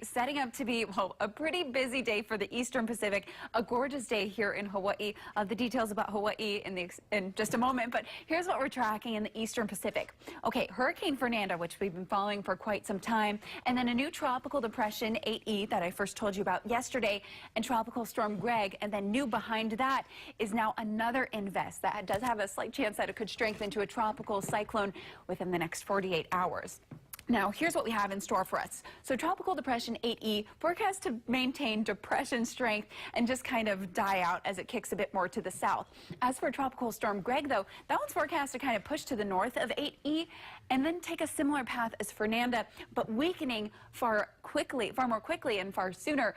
Setting up to be, well, a pretty busy day for the Eastern Pacific, a gorgeous day here in Hawaii. The details about Hawaii in just a moment, but here's what we're tracking in the Eastern Pacific. Okay, Hurricane Fernanda, which we've been following for quite some time, and then a new tropical depression, 8E, that I first told you about yesterday, and Tropical Storm Greg, and then new behind that is now another invest that does have a slight chance that it could strengthen to a tropical cyclone within the next 48 hours. Now, here's what we have in store for us. So Tropical Depression 8E forecast to maintain depression strength and just kind of die out as it kicks a bit more to the south. As for Tropical Storm Greg, though, that one's forecast to kind of push to the north of 8E and then take a similar path as Fernanda, but weakening far more quickly and far sooner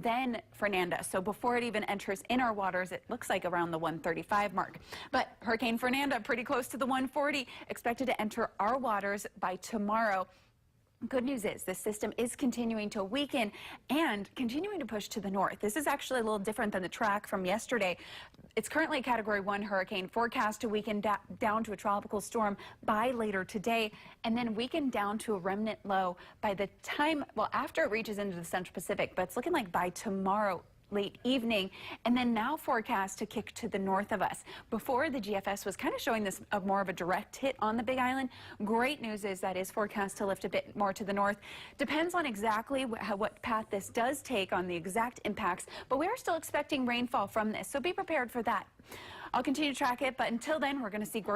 than Fernanda. So before it even enters in our waters, it looks like around the 135 mark. But Hurricane Fernanda, pretty close to the 140, expected to enter our waters by tomorrow. Good news is this system is continuing to weaken and continuing to push to the north. This is actually a little different than the track from yesterday. It's currently a Category 1 hurricane, forecast to weaken down to a tropical storm by later today, and then weaken down to a remnant low by the time, well, after it reaches into the Central Pacific, but it's looking like by tomorrow late evening, and then now forecast to kick to the north of us. Before, the GFS was kind of showing this more of a direct hit on the Big Island. Great news is that is forecast to lift a bit more to the north. Depends on exactly what path this does take on the exact impacts, but we are still expecting rainfall from this, so be prepared for that. I'll continue to track it, but until then, we're going to see gorgeous